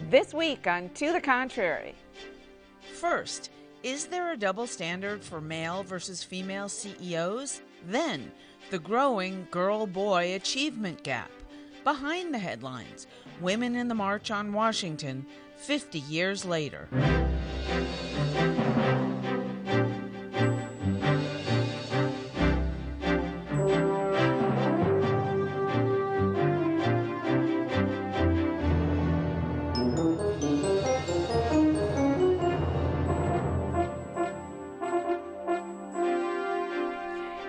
This week on To the Contrary. First, is there a double standard for male versus female CEOs? Then, the growing girl-boy achievement gap. Behind the headlines, women in the March on Washington 50 years later.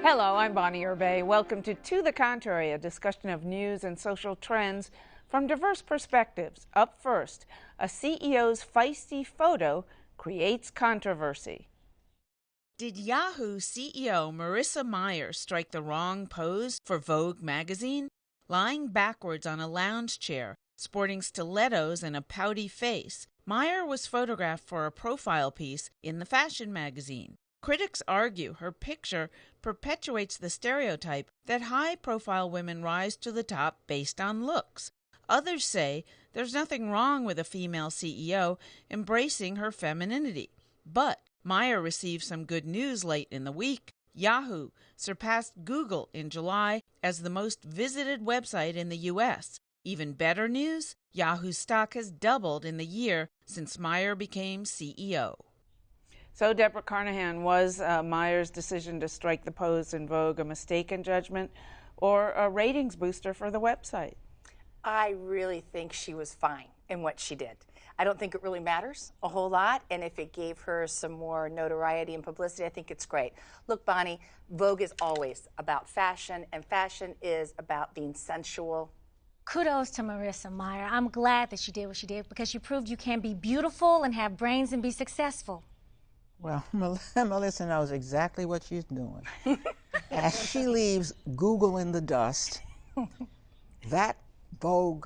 Hello, I'm Bonnie Urbay. Welcome to the Contrary, a discussion of news and social trends from diverse perspectives. Up first, a CEO's feisty photo creates controversy. Did Yahoo CEO Marissa Mayer strike the wrong pose for Vogue magazine? Lying backwards on a lounge chair, sporting stilettos and a pouty face, Mayer was photographed for a profile piece in the fashion magazine. Critics argue her picture perpetuates the stereotype that high-profile women rise to the top based on looks. Others say there's nothing wrong with a female CEO embracing her femininity. But Mayer received some good news late in the week. Yahoo surpassed Google in July as the most visited website in the U.S. Even better news, Yahoo's stock has doubled in the year since Mayer became CEO. So, Debra, Carnahan, was Mayer's decision to strike the pose in Vogue a mistaken judgment or a ratings booster for the website? I really think she was fine in what she did. I don't think it really matters a whole lot, and if it gave her some more notoriety and publicity, I think it's great. Look, Bonnie, Vogue is always about fashion, and fashion is about being sensual. Kudos to Marissa Mayer. I'm glad that she did what she did because she proved you can be beautiful and have brains and be successful. Well, Melissa knows exactly what she's doing. As she leaves Google in the dust, that Vogue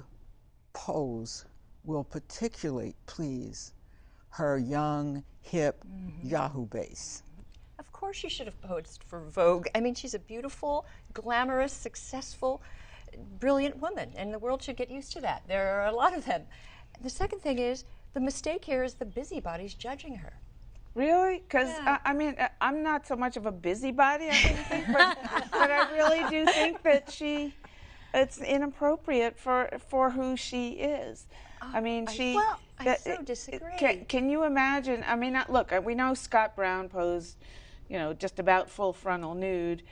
pose will particularly please her young, hip Yahoo base. Of course she should have posed for Vogue. I mean, she's a beautiful, glamorous, successful, brilliant woman, and the world should get used to that. There are a lot of them. The second thing is, the mistake here is the busybodies judging her. Really? Because, Yeah. I mean, I'm not so much of a busybody, I wouldn't think, but I really do think that it's inappropriate for who she is. I mean, I so disagree. Can you imagine? I mean, look, we know Scott Brown posed, just about full frontal nude,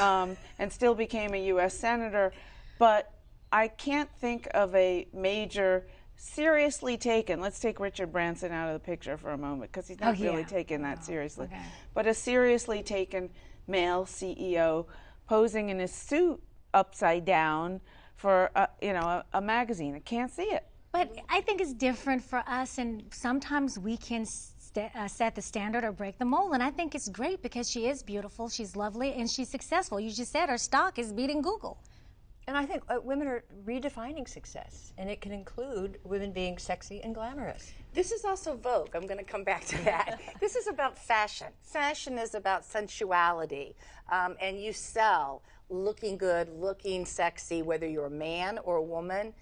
and still became a U.S. Senator, but I can't think of a major seriously taken, let's take Richard Branson out of the picture for a moment because he's not really taken that seriously, okay. But a seriously taken male CEO posing in his suit upside down for a magazine. I can't see it. But I think it's different for us, and sometimes we can set the standard or break the mold, and I think it's great because she is beautiful, she's lovely, and she's successful. You just said her stock is beating Google. And I think women are redefining success, and it can include women being sexy and glamorous. This is also Vogue. I'm going to come back to that. This is about fashion. Fashion is about sensuality, and you sell looking good, looking sexy, whether you're a man or a woman.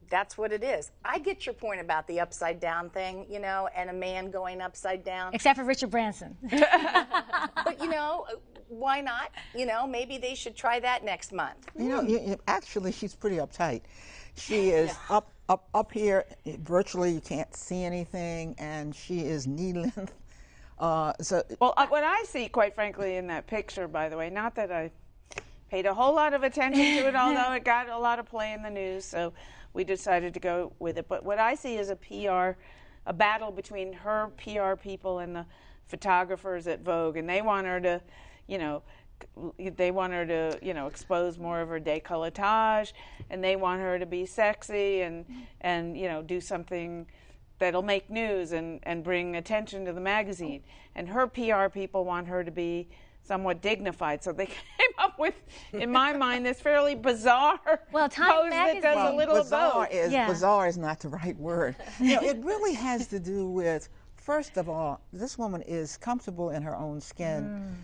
That's what it is. I get your point about the upside down thing, and a man going upside down. Except for Richard Branson. But, why not? Maybe they should try that next month. Actually, she's pretty uptight. She is up here, virtually you can't see anything, and she is knee length. Well, what I see, quite frankly, in that picture, by the way, not that I paid a whole lot of attention to it, although it got a lot of play in the news, so we decided to go with it. But what I see is a battle between her PR people and the photographers at Vogue, and they want her to, expose more of her décolletage, and they want her to be sexy and do something that'll make news and bring attention to the magazine. And her PR people want her to be somewhat dignified. So they came up with, in my mind, this fairly bizarre pose that does a little of both. Bizarre is not the right word. It really has to do with, first of all, this woman is comfortable in her own skin.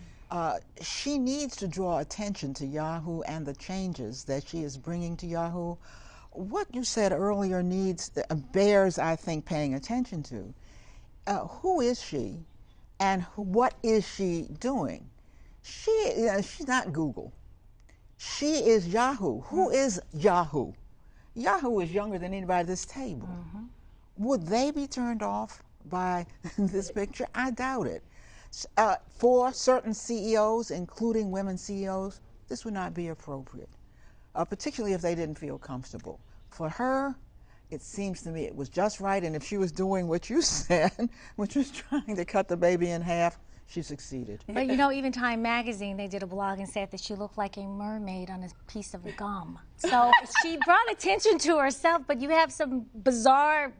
She needs to draw attention to Yahoo and the changes that she is bringing to Yahoo. what you said earlier bears, I think, paying attention to. Who is she, and what is she doing? She's not Google. She is Yahoo. Who is Yahoo? Yahoo is younger than anybody at this table. Would they be turned off by this picture? I doubt it. For certain CEOs, including women CEOs, this would not be appropriate, particularly if they didn't feel comfortable. For her, it seems to me it was just right, and if she was doing what you said, which was trying to cut the baby in half, she succeeded. But you know, even Time Magazine, they did a blog and said that she looked like a mermaid on a piece of gum. So she brought attention to herself, but you have some bizarre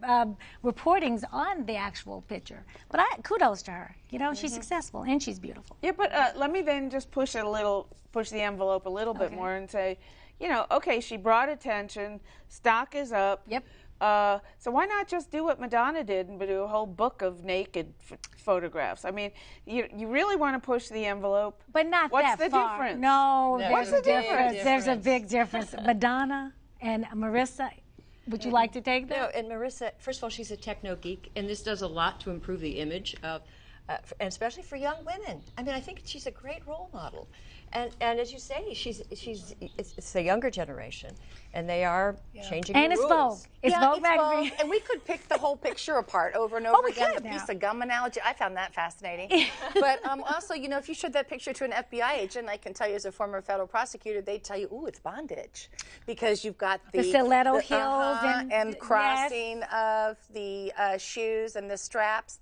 reportings on the actual picture. But kudos to her. You know, she's successful and she's beautiful. Yeah, but let me then just push the envelope a little bit more and say, you know, okay, she brought attention, stock is up. Yep. So why not just do what Madonna did and do a whole book of naked photographs? I mean, you really want to push the envelope. But not What's that the far. difference? No, What's the difference? There's a big difference. Madonna and Marissa, would you like to take that? No, and Marissa, first of all, she's a techno geek, and this does a lot to improve the image of, and especially for young women. I mean, I think she's a great role model. And as you say, it's the younger generation, and they are changing and the it's rules. Vogue. It's Vogue magazine. Vogue. And we could pick the whole picture apart over and over we again. could The now. piece of gum analogy, I found that fascinating. But also, you know, if you showed that picture to an FBI agent, I can tell you as a former federal prosecutor, they'd tell you, ooh, it's bondage. Because you've got the stiletto heels and crossing of the shoes and the straps.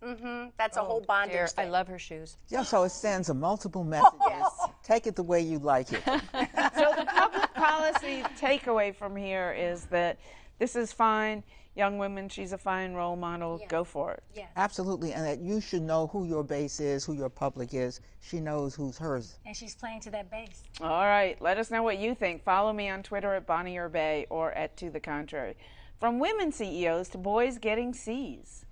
That's a whole bondage Dear, thing. I love her shoes. Yeah, so it sends a multiple messages. Take it the way you like it. So the public policy takeaway from here is that this is fine. Young women, she's a fine role model. Go for it. Yeah. Absolutely, and that you should know who your base is, who your public is. She knows who's hers. And she's playing to that base. All right. Let us know what you think. Follow me on Twitter at Bonnie or Bay or at To the Contrary. From women CEOs to boys getting C's.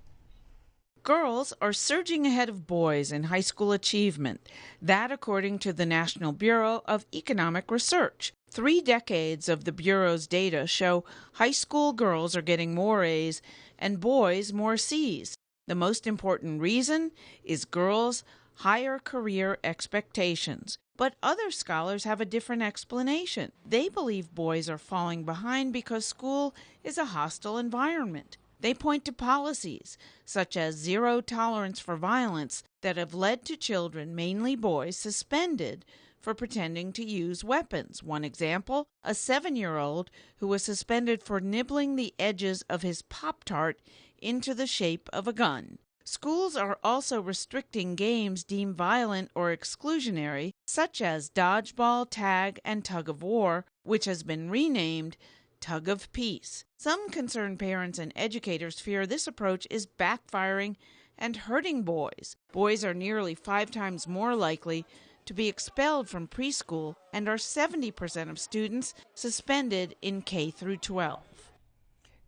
Girls are surging ahead of boys in high school achievement. That according to the National Bureau of Economic Research. 3 decades of the Bureau's data show high school girls are getting more A's and boys more C's. The most important reason is girls' higher career expectations. But other scholars have a different explanation. They believe boys are falling behind because school is a hostile environment. They point to policies, such as zero tolerance for violence, that have led to children, mainly boys, suspended for pretending to use weapons. One example, a 7-year-old who was suspended for nibbling the edges of his Pop-Tart into the shape of a gun. Schools are also restricting games deemed violent or exclusionary, such as dodgeball, tag, and tug of war, which has been renamed Tug of Peace. Some concerned parents and educators fear this approach is backfiring and hurting boys. Boys are nearly 5 times more likely to be expelled from preschool and are 70% of students suspended in K through 12.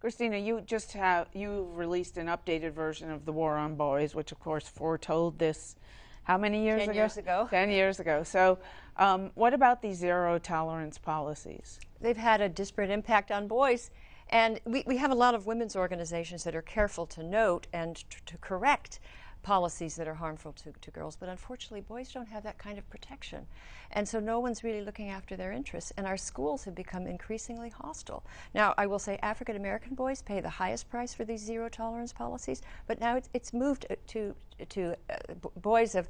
Christina, you released an updated version of The War on Boys, which of course foretold this how many years 10 ago? years ago. 10 years ago. So what about these zero tolerance policies? They've had a disparate impact on boys. And we have a lot of women's organizations that are careful to note and to correct policies that are harmful to girls. But unfortunately, boys don't have that kind of protection. And so no one's really looking after their interests. And our schools have become increasingly hostile. Now, I will say African American boys pay the highest price for these zero tolerance policies. But now it's moved to boys of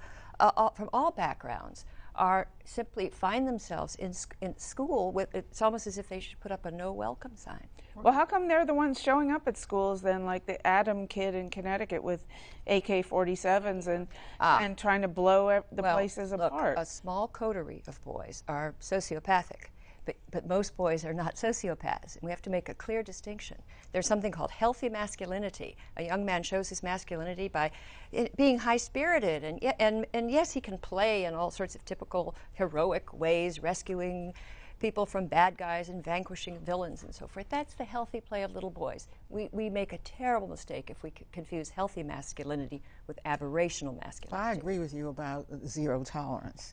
from all backgrounds are simply find themselves in school with, it's almost as if they should put up a no welcome sign. Well, how come they're the ones showing up at schools then, like the Adam kid in Connecticut with AK-47s and trying to blow the places apart? A small coterie of boys are sociopathic, but most boys are not sociopaths. And we have to make a clear distinction. There's something called healthy masculinity. A young man shows his masculinity by being high-spirited, and yes, he can play in all sorts of typical heroic ways, rescuing people from bad guys and vanquishing villains and so forth. That's the healthy play of little boys. We make a terrible mistake if we confuse healthy masculinity with aberrational masculinity. I agree with you about zero tolerance.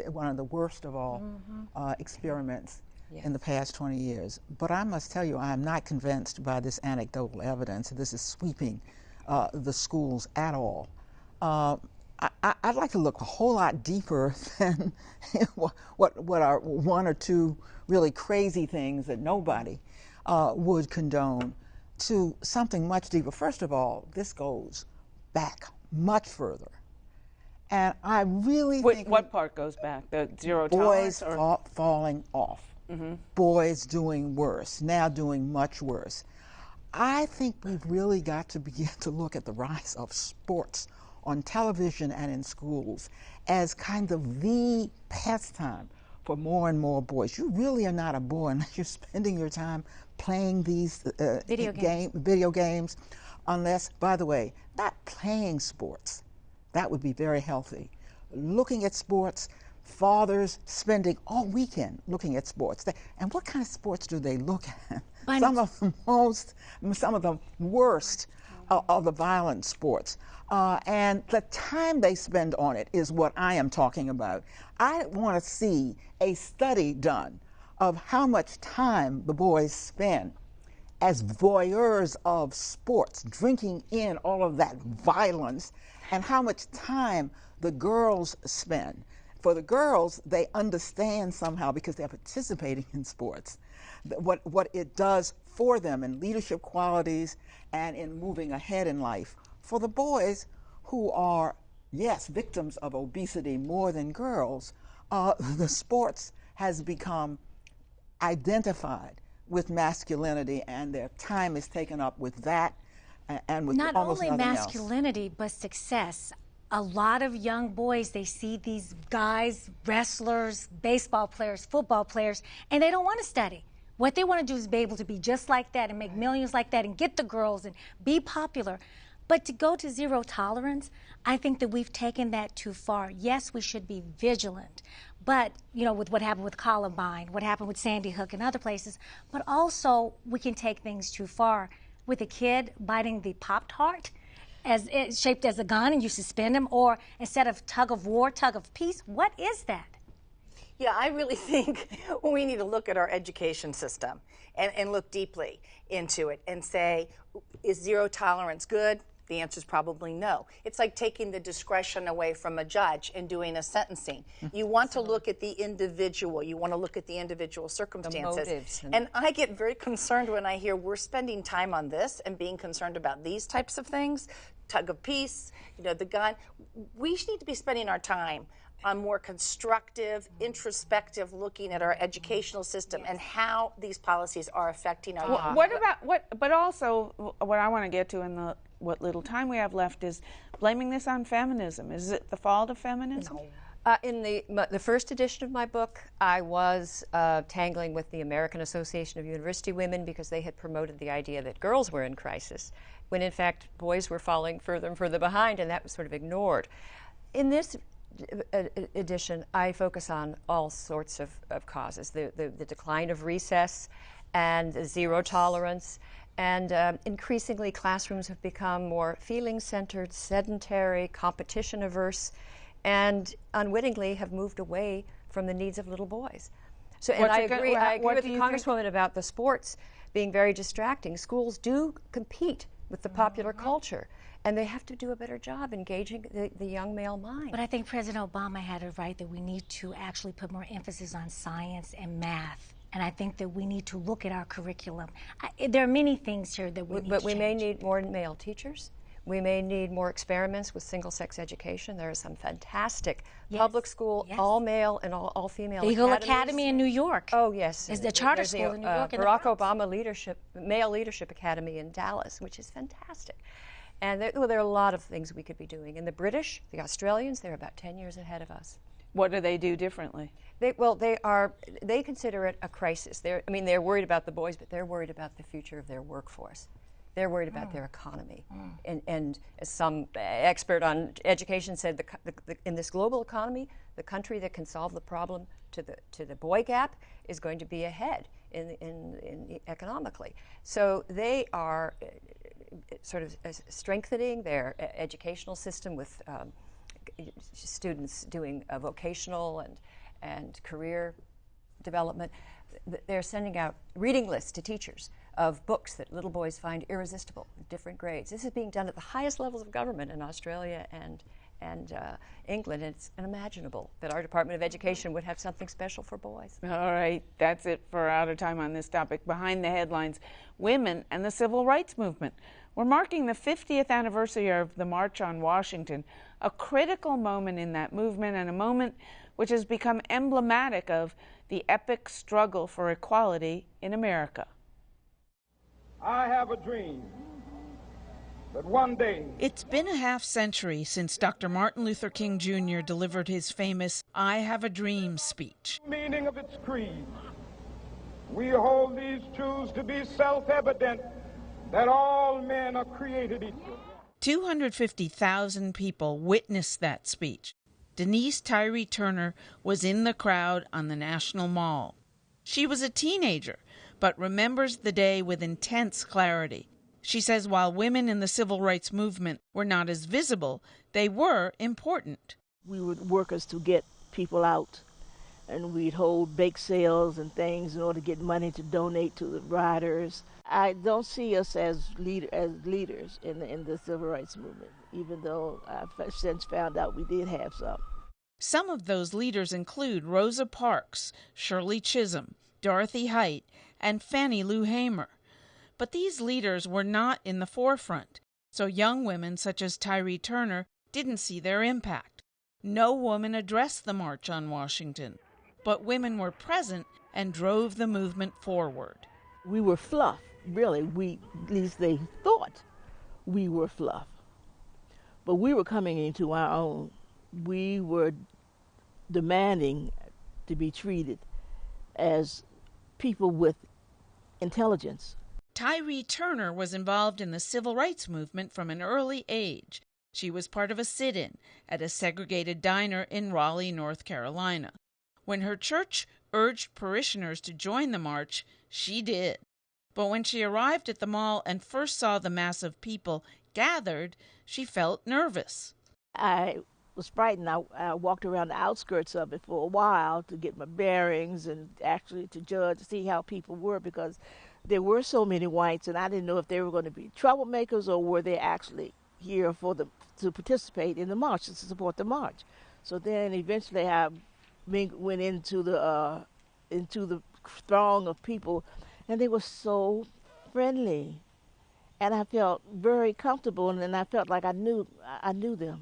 One of the worst of all experiments. in the past 20 years. But I must tell you, I am not convinced by this anecdotal evidence that this is sweeping the schools at all. I'd like to look a whole lot deeper than what are one or two really crazy things that nobody would condone, to something much deeper. First of all, this goes back much further. And I really think... What part goes back? The zero boys tolerance? Falling off. Boys doing worse, now doing much worse. I think we've really got to begin to look at the rise of sports on television and in schools as kind of the pastime for more and more boys. You really are not a boy unless you're spending your time playing these video games, unless, by the way, not playing sports. That would be very healthy. Looking at sports, fathers spending all weekend looking at sports. And what kind of sports do they look at? Some of the worst of the violent sports. And the time they spend on it is what I am talking about. I want to see a study done of how much time the boys spend as voyeurs of sports, drinking in all of that violence, and how much time the girls spend. For the girls, they understand somehow, because they're participating in sports, what it does for them in leadership qualities and in moving ahead in life. For the boys, who are, yes, victims of obesity more than girls, the sports has become identified with masculinity, and their time is taken up with that and with not almost only nothing masculinity, else. but success. A lot of young boys, they see these guys, wrestlers, baseball players, football players, and they don't want to study. What they want to do is be able to be just like that and make millions like that and get the girls and be popular. But to go to zero tolerance, I think that we've taken that too far. Yes, we should be vigilant, but, you know, with what happened with Columbine, what happened with Sandy Hook and other places, but also we can take things too far. With a kid biting the Pop-Tart, as it's shaped as a gun, and you suspend him, or instead of tug of war, tug of peace. What is that? Yeah, I really think we need to look at our education system and look deeply into it and say, is zero tolerance good? The answer is probably no. It's like taking the discretion away from a judge and doing a sentencing. You want to look at the individual. You want to look at the individual circumstances. The motives. And I get very concerned when I hear we're spending time on this and being concerned about these types of things, tug of peace, you know, the gun. We need to be spending our time on more constructive, introspective looking at our educational system and how these policies are affecting our young. But also what I want to get to in what little time we have left is blaming this on feminism. Is it the fault of feminism? No. In the first edition of my book, I was tangling with the American Association of University Women because they had promoted the idea that girls were in crisis, when in fact boys were falling further and further behind, and that was sort of ignored. In this edition, I focus on all sorts of causes, the decline of recess and zero tolerance, and increasingly classrooms have become more feeling-centered, sedentary, competition-averse, and unwittingly have moved away from the needs of little boys. So, and I agree with the Congresswoman about the sports being very distracting. Schools do compete with the popular culture, and they have to do a better job engaging the young male mind. But I think President Obama had it right that we need to actually put more emphasis on science and math. And I think that we need to look at our curriculum. There are many things here that we need to change. But we may need more male teachers. We may need more experiments with single-sex education. There are some fantastic public school, all-male and all-female Eagle academies. Academy in New York. Oh, yes. Is the charter school in New York. Barack Obama Male Leadership Academy in Dallas, which is fantastic. And there are a lot of things we could be doing. And the British, the Australians, they're about 10 years ahead of us. What do they do differently? They consider it a crisis. They're worried about the boys, but they're worried about the future of their workforce. They're worried about their economy. And as some expert on education said, in this global economy, the country that can solve the problem to the boy gap is going to be ahead in economically. So they are sort of strengthening their educational system with students doing vocational and career development. they're sending out reading lists to teachers of books that little boys find irresistible at different grades. This is being done at the highest levels of government in Australia and England. And it's unimaginable that our Department of Education would have something special for boys. All right, that's it for Out of Time on this topic. Behind the headlines, women and the civil rights movement. We're marking the 50th anniversary of the March on Washington, a critical moment in that movement and a moment which has become emblematic of the epic struggle for equality in America. I have a dream that one day... It's been a half-century since Dr. Martin Luther King Jr. delivered his famous I Have a Dream speech. Meaning of its creed. We hold these truths to be self-evident, that all men are created equal. 250,000 people witnessed that speech. Denise Tyree Turner was in the crowd on the National Mall. She was a teenager, but remembers the day with intense clarity. She says while women in the civil rights movement were not as visible, they were important. We were workers to get people out, and we'd hold bake sales and things in order to get money to donate to the riders. I don't see us as leaders in the civil rights movement, even though I've since found out we did have some. Some of those leaders include Rosa Parks, Shirley Chisholm, Dorothy Height, and Fannie Lou Hamer. But these leaders were not in the forefront, so young women such as Tyree Turner didn't see their impact. No woman addressed the March on Washington, but women were present and drove the movement forward. We were fluff, really. At least they thought we were fluff. But we were coming into our own. We were demanding to be treated as people with intelligence. Tyree Turner was involved in the civil rights movement from an early age. She was part of a sit-in at a segregated diner in Raleigh, North Carolina. When her church urged parishioners to join the march, she did. But when she arrived at the mall and first saw the mass of people gathered, she felt nervous. I was frightened. I walked around the outskirts of it for a while to get my bearings and actually to judge, to see how people were, because there were so many whites, and I didn't know if they were going to be troublemakers or were they actually here to participate in the march, to support the march. So then eventually I went into the throng of people, and they were so friendly, and I felt very comfortable, and then I felt like I knew them.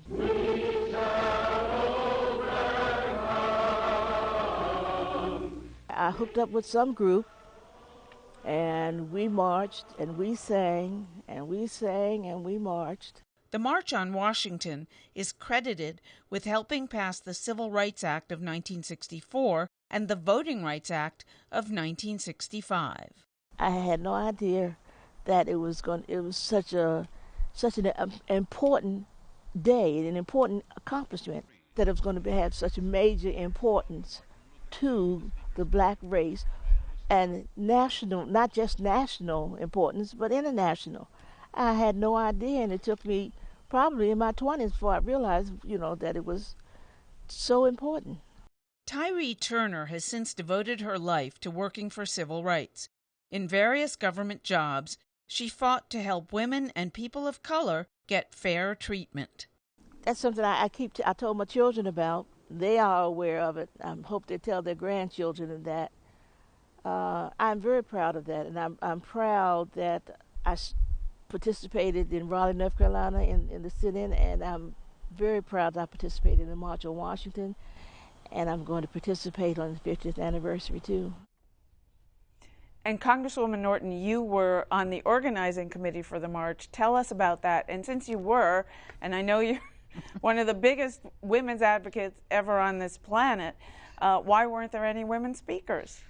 I hooked up with some group, and we marched, and we sang, and we sang, and we marched. The March on Washington is credited with helping pass the Civil Rights Act of 1964 and the Voting Rights Act of 1965. I had no idea that it was such an important day, an important accomplishment, that it was going to have such a major importance to the black race, and national, not just national importance, but international. I had no idea, and it took me probably in my 20s before I realized, that it was so important. Tyree Turner has since devoted her life to working for civil rights. In various government jobs, she fought to help women and people of color get fair treatment. That's something I told my children about. They are aware of it. I hope they tell their grandchildren of that. I'm very proud of that, and I'm proud that I participated in Raleigh, North Carolina in the sit-in, and I'm very proud that I participated in the March on Washington, and I'm going to participate on the 50th anniversary too. And Congresswoman Norton, you were on the organizing committee for the march. Tell us about that. And since you were, and I know you're one of the biggest women's advocates ever on this planet, why weren't there any women speakers?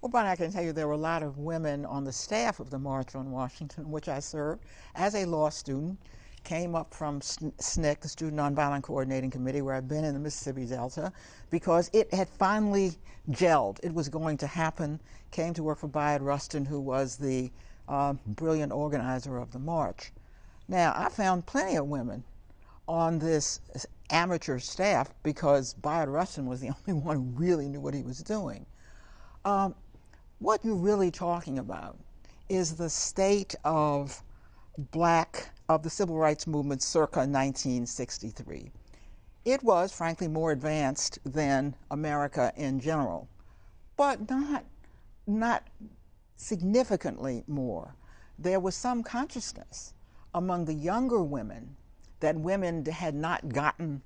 Well, Bonnie, I can tell you there were a lot of women on the staff of the March on Washington, which I served as a law student, came up from SNCC, the Student Nonviolent Coordinating Committee, where I've been in the Mississippi Delta, because it had finally gelled. It was going to happen. Came to work for Bayard Rustin, who was the brilliant organizer of the march. Now, I found plenty of women on this amateur staff because Bayard Rustin was the only one who really knew what he was doing. what you're really talking about is the state of the civil rights movement circa 1963. It was, frankly, more advanced than America in general, but not significantly more. There was some consciousness among the younger women that women had not gotten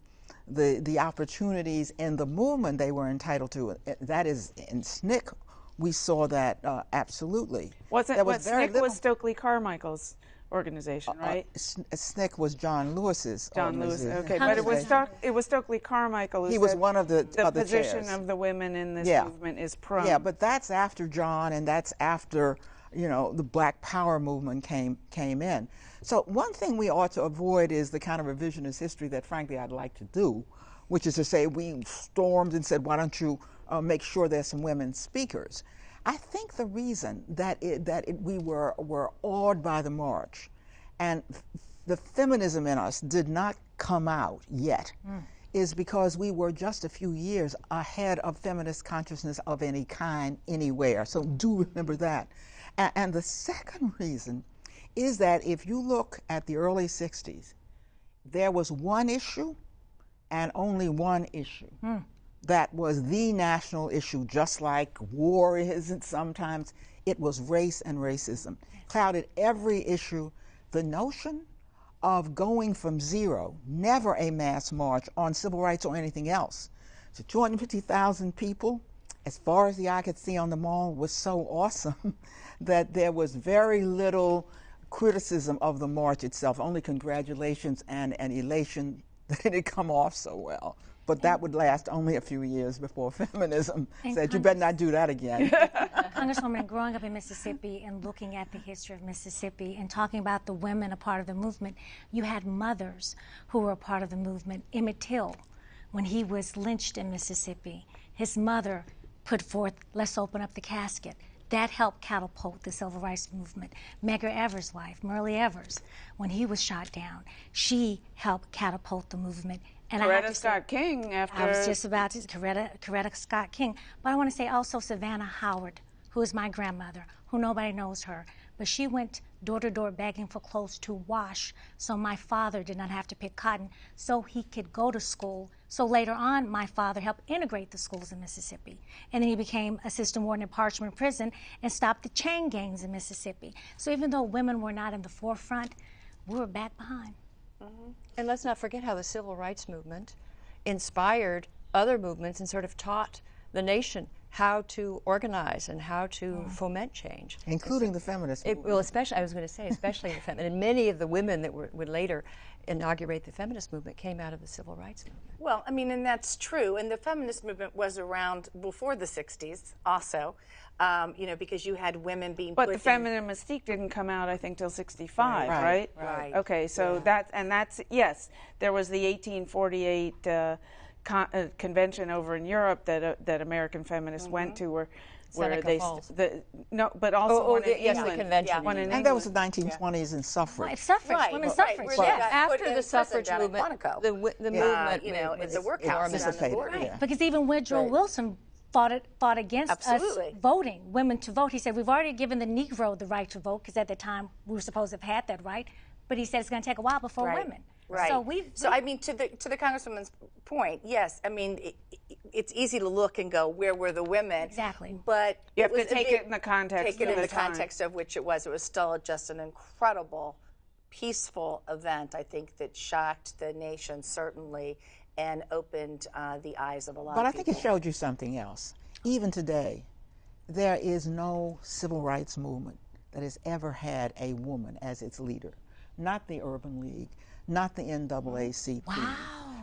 the opportunities in the movement they were entitled to. That is, in SNCC, we saw that absolutely. SNCC was Stokely Carmichael's organization, right? SNCC was John Lewis's organization. Okay, but it was Stokely Carmichael who he was one of the position chairs. Of the women in this movement is prone. Yeah, but that's after John, and that's after the Black Power movement came in. So one thing we ought to avoid is the kind of revisionist history that, frankly, I'd like to do, which is to say we stormed and said, why don't you make sure there's some women speakers. I think the reason that we were awed by the march and the feminism in us did not come out yet is because we were just a few years ahead of feminist consciousness of any kind anywhere. So do remember that. And the second reason is that if you look at the early 60s, there was one issue and only one issue. That was the national issue, just like war is, and sometimes it was race and racism. Clouded every issue. The notion of going from zero, never a mass march on civil rights or anything else, to 250,000 people, as far as the eye could see on the mall, was so awesome that there was very little criticism of the march itself, only congratulations and elation that it had come off so well. But that would last only a few years before feminism said, you better not do that again. Congresswoman, growing up in Mississippi and looking at the history of Mississippi and talking about the women a part of the movement, you had mothers who were a part of the movement. Emmett Till, when he was lynched in Mississippi, his mother put forth, let's open up the casket. That helped catapult the civil rights movement. Medgar Evers' wife, Myrlie Evers, when he was shot down, she helped catapult the movement. And Coretta Scott King after... I was just about to... Coretta Scott King. But I want to say also Savannah Howard, who is my grandmother, who nobody knows her. But she went door to door begging for clothes to wash so my father did not have to pick cotton so he could go to school. So later on, my father helped integrate the schools in Mississippi. And then he became assistant warden at Parchman Prison and stopped the chain gangs in Mississippi. So even though women were not in the forefront, we were back behind. And let's not forget how the civil rights movement inspired other movements and sort of taught the nation how to organize and how to foment change. Including the feminist movement. Well, especially, I was going to say, especially the feminist. And many of the women that would later inaugurate the feminist movement came out of the civil rights movement. Well, I mean, and that's true. And the feminist movement was around before the 60s also, because you had women being But the feminine mystique didn't come out, I think, till 65, right? Right. Okay, so that's, yes, there was the 1848 convention over in Europe that American feminists went to where they but also one in England. The convention. One in and England. that was the 1920s in suffrage. Right, suffrage, women's suffrage. After the suffrage movement, the movement, it's a workhouse. Right, because even Woodrow Wilson fought against us voting, women to vote. He said, we've already given the Negro the right to vote, because at the time we were supposed to have had that right, but he said it's going to take a while before women. Right. So I mean, to the Congresswoman's point, yes. I mean, it's easy to look and go, where were the women? Exactly. But you have to take it in the context. Take it in the context of which it was. It was still just an incredible, peaceful event. I think that shocked the nation certainly, and opened the eyes of a lot of people. But I think it showed you something else. Even today, there is no civil rights movement that has ever had a woman as its leader. Not the Urban League, not the NAACP. Wow.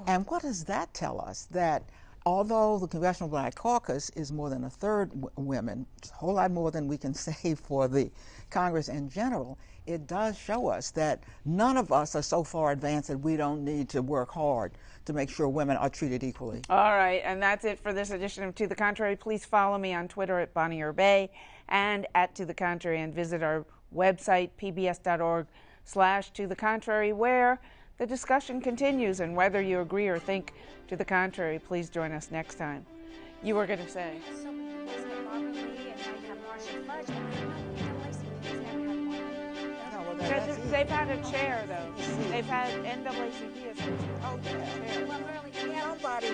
And what does that tell us? That although the Congressional Black Caucus is more than a third women, a whole lot more than we can say for the Congress in general, it does show us that none of us are so far advanced that we don't need to work hard to make sure women are treated equally. All right, and that's it for this edition of To the Contrary. Please follow me on Twitter at Bonnie Urbay and at To the Contrary, and visit our website, pbs.org/To the Contrary, where the discussion continues. And whether you agree or think to the contrary, please join us next time. You were going to say. So, Barbara Lee and now you have Marcia Fudge, but I don't know NAACP's never had one. No, well, Because that's easy. they've had a chair, though. They've had NAACP as a chair. Oh, yeah. Well, really, yeah. Somebody